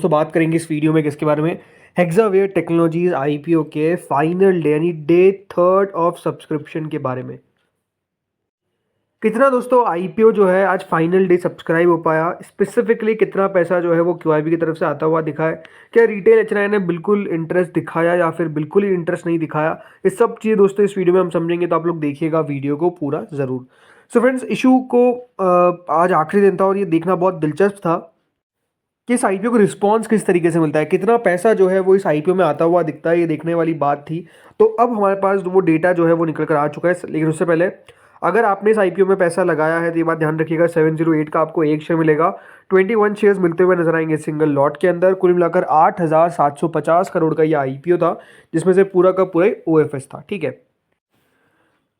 दोस्तों बात करेंगे इस वीडियो में किसके बारे में, हेक्सावेयर टेक्नोलॉजीज आईपीओ के फाइनल डे यानी डे 3 ऑफ सब्सक्रिप्शन के बारे में। कितना दोस्तों आईपीओ जो है आज फाइनल डे सब्सक्राइब हो पाया, स्पेसिफिकली कितना पैसा जो है वो क्यूआईबी की तरफ से आता हुआ दिखा है, क्या रिटेल एचएनआई ने बिल्कुल इंटरेस्ट दिखाया या फिर बिल्कुल ही इंटरेस्ट नहीं दिखाया, ये सब चीज़ दोस्तों इस वीडियो में हम समझेंगे। तो आप लोग देखिएगा वीडियो को पूरा ज़रूर। सो फ्रेंड्स, इशू को आज आखिरी दिन था और ये देखना बहुत दिलचस्प था कि इस आईपीओ को रिस्पॉन्स किस तरीके से मिलता है, कितना पैसा जो है वो इस आईपीओ में आता हुआ दिखता है, ये देखने वाली बात थी। तो अब हमारे पास वो डेटा जो है वो निकल कर आ चुका है, लेकिन उससे पहले अगर आपने इस आईपीओ में पैसा लगाया है तो ये बात ध्यान रखिएगा, 708 का आपको एक शेयर मिलेगा। 21 शेयर्स मिलते हुए नजर आएंगे सिंगल लॉट के अंदर। कुल मिलाकर 8,750 करोड़ का ये आईपीओ था, जिसमें से पूरा का पूरा ओएफएस था। ठीक है।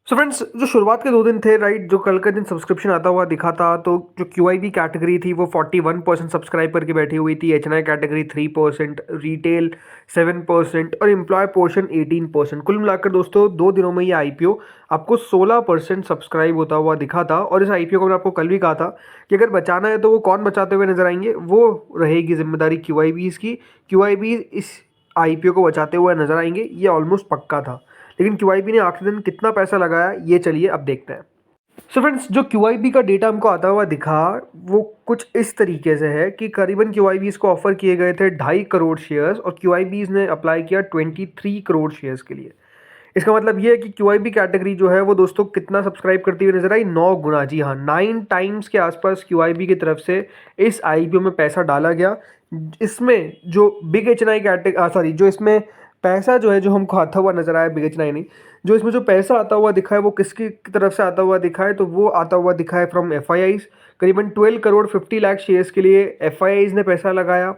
सो फ्रेंड्स, जो शुरुआत के 2 दिन थे, राइट, जो कल का दिन सब्सक्रिप्शन आता हुआ दिखा था, तो जो क्यूआईबी कैटेगरी थी वो 41% सब्सक्राइब करके बैठी हुई थी, एचएनआई कैटेगरी 3%, रिटेल 7% और एम्प्लॉय पोर्शन 18%। कुल मिलाकर दोस्तों 2 दिनों में ये आईपीओ आपको 16% सब्सक्राइब होता हुआ दिखा था। और इस आईपीओ को मैंने आपको कल भी कहा था कि अगर बचाना है तो वो कौन बचाते हुए नजर आएंगे, वो रहेगी जिम्मेदारी क्यूआईबीज की। क्यूआईबी इस आईपीओ को बचाते हुए नजर आएंगे, ये ऑलमोस्ट पक्का था। लेकिन क्यूआईबी ने आखिरी दिन कितना पैसा लगाया, ये चलिए अब देखते हैं। सो फ्रेंड्स, जो क्यूआईबी का डेटा हमको आता हुआ दिखा वो कुछ इस तरीके से है कि करीबन क्यूआईबीज को ऑफर किए गए थे 2.5 करोड़ शेयर्स और क्यूआईबीज ने अप्लाई किया 23 करोड़ शेयर्स के लिए। इसका मतलब ये है कि क्यूआईबी कैटेगरी जो है वो दोस्तों कितना सब्सक्राइब करती हुई नजर आई, 9 गुना। जी हाँ, 9 टाइम्स के आसपास क्यूआईबी की तरफ से इस आईपीओ में पैसा डाला गया। इसमें जो बिग एचएनआई कैटेगरी सॉरी जो इसमें पैसा जो है जो हमको आता हुआ नजर आया, बिग एचएनआई नहीं, जो इसमें जो पैसा आता हुआ दिखा है वो किसकी तरफ से आता हुआ दिखा है, तो वो आता हुआ दिखा है फ्रॉम एफआईआईज। करीबन 12 करोड़ 50 लाख शेयर्स के लिए एफआईआईज ने पैसा लगाया।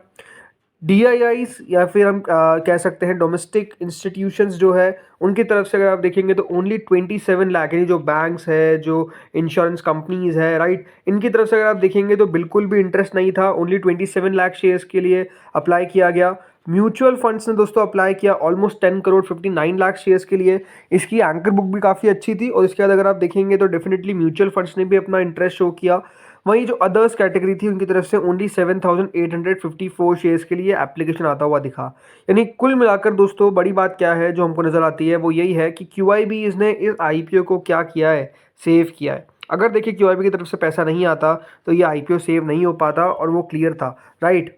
डीआईआईज या फिर हम कह सकते हैं डोमेस्टिक इंस्टीट्यूशंस जो है, उनकी तरफ से अगर आप देखेंगे तो ओनली 27 लाख, यानी जो बैंक्स है, जो इंश्योरेंस कंपनीज है, राइट, इनकी तरफ से अगर आप देखेंगे तो बिल्कुल भी इंटरेस्ट नहीं था। ओनली 27 लाख शेयर्स के लिए अप्लाई किया गया। म्यूचुअल फंड्स ने दोस्तों अप्लाई किया ऑलमोस्ट 10 करोड़ 59 लाख शेयर्स के लिए। इसकी एंकर बुक भी काफ़ी अच्छी थी और इसके बाद अगर आप देखेंगे तो डेफिनेटली म्यूचुअल फंड्स ने भी अपना इंटरेस्ट शो किया। वहीं जो अदर्स कैटेगरी थी उनकी तरफ से ओनली 7,854 शेयर्स के लिए एप्लीकेशन आता हुआ दिखा। यानी कुल मिलाकर दोस्तों बड़ी बात क्या है जो हमको नजर आती है वो यही है कि क्यूआईबी ने इस आईपीओ को क्या किया है, सेव किया है। अगर देखिए क्यूआईबी की तरफ से पैसा नहीं आता तो ये आईपीओ सेव नहीं हो पाता और वो क्लियर था, राइट।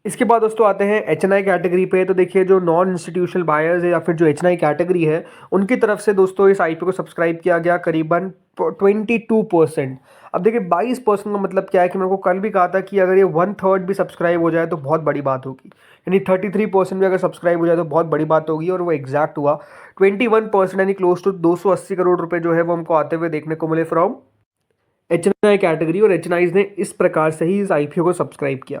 इसके बाद दोस्तों आते हैं एचएनआई कैटेगरी पे। तो देखिए जो नॉन इंस्टीट्यूशनल बायर्स है या फिर जो एचएनआई कैटेगरी है, उनकी तरफ से दोस्तों इस आईपीओ को सब्सक्राइब किया गया करीबन 22%। अब देखिए 22% का मतलब क्या है कि मेरे को कल भी कहा था कि अगर ये 1/3 भी सब्सक्राइब हो जाए तो बहुत बड़ी बात होगी, यानी 33% भी अगर सब्सक्राइब हो जाए तो बहुत बड़ी बात होगी। और वो एग्जैक्ट हुआ 21%, यानी क्लोज टू 280 करोड़ रुपए जो है वो हमको आते हुए देखने को मिले फ्रॉम एचएनआई कैटेगरी। और एचएनआई ने इस प्रकार से ही इस आईपीओ को सब्सक्राइब किया।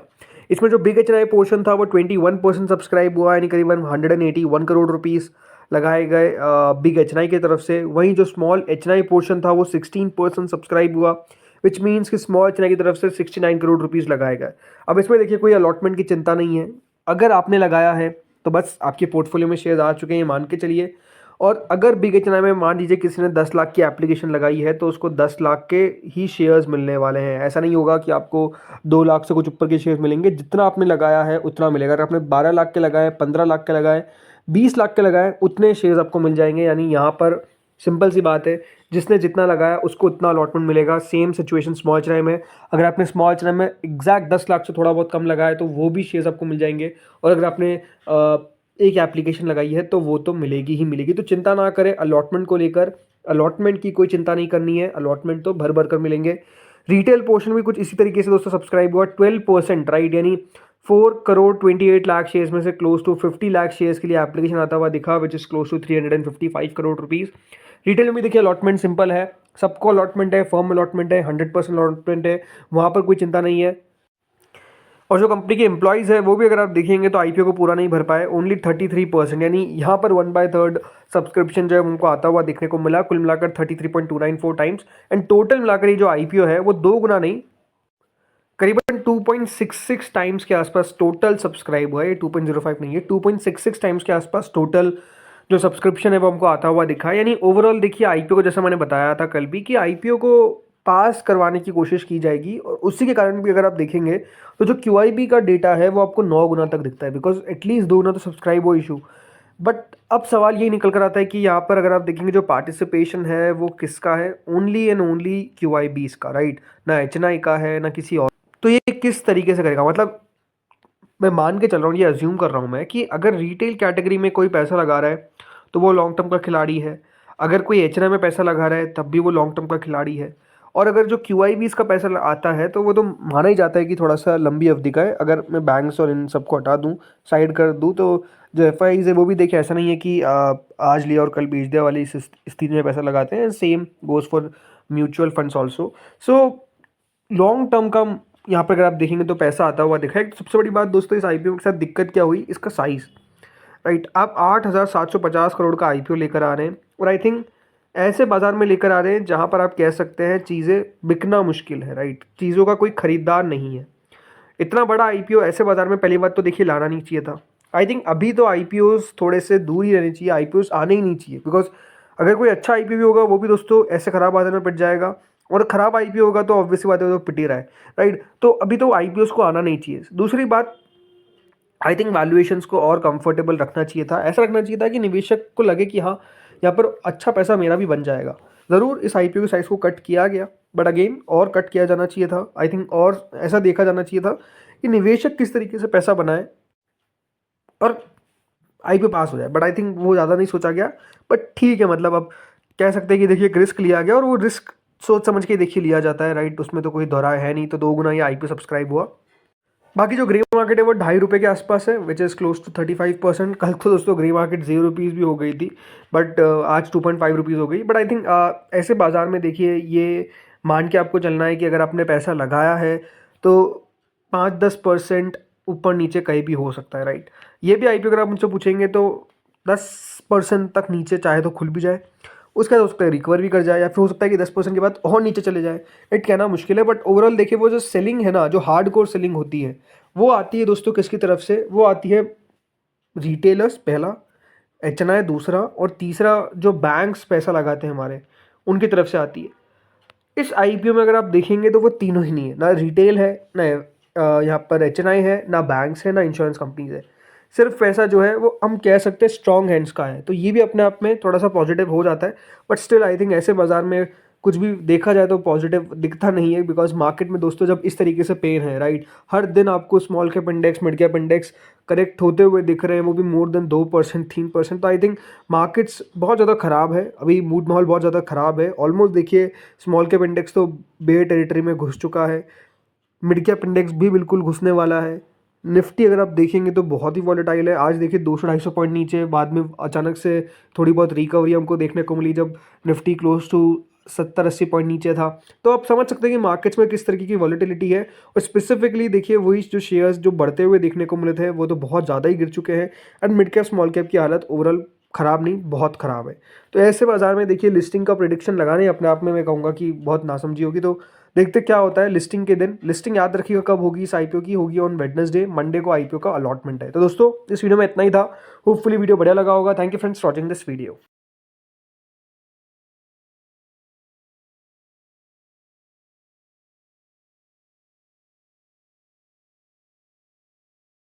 इसमें जो बिग एचएनआई पोर्शन था वो 21% सब्सक्राइब हुआ, यानी करीबन 181 करोड़ रुपीस लगाए गए बिग एचएनआई की तरफ से। वहीं जो स्मॉल एचएनआई पोर्शन था वो 16% सब्सक्राइब हुआ, विच मीन्स कि स्मॉल एचएनआई की तरफ से 69 करोड़ रुपीस लगाए गए। अब इसमें देखिए कोई अलॉटमेंट की चिंता नहीं है, अगर आपने लगाया है तो बस आपके पोर्टफोलियो में शेयर आ चुके हैं मान के चलिए। और अगर बिग एचएनआई में मान लीजिए किसी ने 10 लाख की एप्लीकेशन लगाई है तो उसको 10 लाख के ही शेयर्स मिलने वाले हैं। ऐसा नहीं होगा कि आपको 2 लाख से कुछ ऊपर के शेयर्स मिलेंगे, जितना आपने लगाया है उतना मिलेगा। अगर आपने 12 लाख के लगाए, 15 लाख के लगाए, 20 लाख के लगाए, उतने शेयर्स आपको मिल जाएंगे। यानी यहाँ पर सिंपल सी बात है, जिसने जितना लगाया उसको उतना अलॉटमेंट मिलेगा। सेम सिचुएशन स्मॉल एचएनआई में, अगर आपने स्मॉल एचएनआई में एग्जैक्ट 10 लाख से थोड़ा बहुत कम लगाया तो वो भी शेयर्स आपको मिल जाएंगे। और अगर आपने एक एप्लीकेशन लगाई है तो वो तो मिलेगी ही मिलेगी। तो चिंता ना करें अलॉटमेंट को लेकर, अलॉटमेंट की कोई चिंता नहीं करनी है, अलॉटमेंट तो भर भर कर मिलेंगे। रिटेल पोर्शन भी कुछ इसी तरीके से दोस्तों सब्सक्राइब हुआ 12%, राइट, यानी 4 करोड़ 28 लाख शेयर्स में से क्लोज टू 50 लाख शेयर्स के लिए एप्लीकेशन आता हुआ दिखा, which is close to 355 crore rupees. Retail में भी देखिए अलॉटमेंट सिंपल है, सबको अलॉटमेंट है, फर्म अलॉटमेंट है, 100% अलॉटमेंट है, वहाँ पर कोई चिंता नहीं है। और जो कंपनी के एम्प्लॉयज़ है वो भी अगर आप देखेंगे तो आईपीओ को पूरा नहीं भर पाए, ओनली 33%, यानी यहाँ पर 1/3 सब्सक्रिप्शन जो है उनको आता हुआ देखने को मिला। कुल मिलाकर 33.294 टाइम्स। एंड टोटल मिलाकर ये जो आईपीओ है वो 2 गुना नहीं, करीबन 2.66 टाइम्स के आसपास टोटल सब्सक्राइब हुआ है। ये 2.05 नहीं है, 2.66 टाइम्स के आसपास टोटल जो सब्सक्रिप्शन है वो हमको आता हुआ दिखा। यानी ओवरऑल देखिए आईपीओ को, जैसा मैंने बताया था कल भी, कि आईपीओ को पास करवाने की कोशिश की जाएगी, और उसी के कारण भी अगर आप देखेंगे तो जो QIB का डेटा है वो आपको 9 गुना तक दिखता है, बिकॉज एटलीस्ट 2 गुना तो सब्सक्राइब हो इशू। बट अब सवाल ये निकल कर आता है कि यहाँ पर अगर आप देखेंगे जो पार्टिसिपेशन है वो किसका है, ओनली एंड ओनली QIBs का, राइट, ना HNI का है ना किसी और। तो ये किस तरीके से करेगा, मतलब मैं मान के चल रहा हूँ, ये अज्यूम कर रहा हूँ मैं कि अगर रिटेल कैटेगरी में कोई पैसा लगा रहा है तो वो लॉन्ग टर्म का खिलाड़ी है, अगर कोई HNI में पैसा लगा रहा है तब भी वो लॉन्ग टर्म का खिलाड़ी है, और अगर जो QIBs का पैसा आता है तो वो तो माना ही जाता है कि थोड़ा सा लंबी अवधि का है। अगर मैं बैंक्स और इन सबको हटा दूँ, साइड कर दूँ, तो जो FIs है वो भी देखिए ऐसा नहीं है कि आज लिया और कल बेच दिया वाली इस स्थिति में पैसा लगाते हैं। Same goes for mutual funds also. So long term का यहाँ पर अगर आप देखेंगे तो पैसा आता हुआ दिखा है। सबसे बड़ी बात दोस्तों इस IPO के साथ दिक्कत क्या हुई, इसका साइज़, राइट। आप 8,750 करोड़ का IPO लेकर आ रहे हैं, और आई थिंक ऐसे बाजार में लेकर आ रहे हैं जहाँ पर आप कह सकते हैं चीज़ें बिकना मुश्किल है, राइट, चीज़ों का कोई खरीदार नहीं है। इतना बड़ा IPO ऐसे बाजार में पहली बात तो देखिए लाना नहीं चाहिए था। आई थिंक अभी तो IPOs थोड़े से दूर ही रहने चाहिए, IPOs आने ही नहीं चाहिए, बिकॉज अगर कोई अच्छा IPO भी होगा वो भी दोस्तों ऐसे खराब बाजार में पिट जाएगा, और खराब IPO होगा तो ऑब्वियसली बात है वो तो पिट ही रहा है, राइट। तो अभी तो IPOs को आना नहीं चाहिए। दूसरी बात, आई थिंक वैल्यूएशंस को और कंफर्टेबल रखना चाहिए था, ऐसा रखना चाहिए था कि निवेशक को लगे कि हाँ यहाँ पर अच्छा पैसा मेरा भी बन जाएगा। ज़रूर इस IPO के साइज़ को कट किया गया, बट अगेन और कट किया जाना चाहिए था आई थिंक, और ऐसा देखा जाना चाहिए था कि निवेशक किस तरीके से पैसा बनाए और IPO पास हो जाए, बट आई थिंक वो ज़्यादा नहीं सोचा गया। बट ठीक है, मतलब अब कह सकते हैं कि देखिए एक रिस्क लिया गया, और वो रिस्क सोच समझ के देखिए लिया जाता है, राइट, उसमें तो कोई दोहराए है नहीं। तो 2 गुना ये IPO सब्सक्राइब हुआ। बाकी जो ग्रे मार्केट है वो ₹2.5 के आसपास है, विच इज़ क्लोज टू 35%। कल तो दोस्तों ग्रे मार्केट ₹0 भी हो गई थी, बट आज ₹2.5 हो गई। बट आई थिंक ऐसे बाजार में देखिए ये मान के आपको चलना है कि अगर आपने पैसा लगाया है तो 5-10% ऊपर नीचे कहीं भी हो सकता है, राइट। ये भी IPO अगर आप मुझसे पूछेंगे तो 10% तक नीचे चाहे तो खुल भी जाए, उसके बाद हो सकता है रिकवर भी कर जाए, या फिर हो सकता है कि 10% के बाद और नीचे चले जाए। इट कहना मुश्किल है, बट ओवरऑल देखिए वो जो सेलिंग है ना, जो हार्ड कोर सेलिंग होती है वो आती है दोस्तों किसकी तरफ से, वो आती है रिटेलर्स पहला, HNI दूसरा, और तीसरा जो बैंक्स पैसा लगाते हैं हमारे, उनकी तरफ से आती है। इस IPO में अगर आप देखेंगे तो वो तीनों ही नहीं है, ना रिटेल है, ना यहाँ पर HNI है, ना बैंक्स है, ना इंश्योरेंस कंपनीज है। सिर्फ पैसा जो है वो हम कह सकते हैं स्ट्रॉन्ग हैंड्स का है, तो ये भी अपने आप में थोड़ा सा पॉजिटिव हो जाता है। बट स्टिल आई थिंक ऐसे बाजार में कुछ भी देखा जाए तो पॉजिटिव दिखता नहीं है, बिकॉज मार्केट में दोस्तों जब इस तरीके से पेन है, राइट, हर दिन आपको small cap index, mid cap index correct होते हुए दिख रहे हैं, वो भी मोर देन 2% 3%। तो आई थिंक मार्केट्स बहुत ज़्यादा ख़राब है, अभी मूड माहौल बहुत ज़्यादा ख़राब है। ऑलमोस्ट देखिए स्मॉल कैप इंडेक्स तो बेयर टेरिटरी में घुस चुका है, मिड कैप इंडेक्स भी बिल्कुल घुसने वाला है। निफ्टी अगर आप देखेंगे तो बहुत ही वॉलेटाइल है, आज देखिए 200-250 पॉइंट नीचे, बाद में अचानक से थोड़ी बहुत रिकवरी हमको देखने को मिली जब निफ्टी क्लोज टू 70-80 पॉइंट नीचे था। तो आप समझ सकते हैं कि मार्केट्स में किस तरीके की वॉलेटिलिटी है, और स्पेसिफिकली देखिए वही जो शेयर्स जो बढ़ते हुए देखने को मिले थे वो तो बहुत ज़्यादा ही गिर चुके हैं, and mid cap small cap की हालत ओवरऑल ख़राब नहीं, बहुत ख़राब है। तो ऐसे बाजार में देखिए लिस्टिंग का प्रेडिक्शन लगाने अपने आप में मैं कहूँगा कि बहुत नासमझी होगी। तो देखते क्या होता है लिस्टिंग के दिन। लिस्टिंग याद रखिएगा कब होगी इस IPO की, होगी ऑन वेडनेसडे, मंडे को IPO का अलॉटमेंट है। तो दोस्तों इस वीडियो में इतना ही था, होपफुली वीडियो बढ़िया लगा होगा। Thank you friends for watching this video.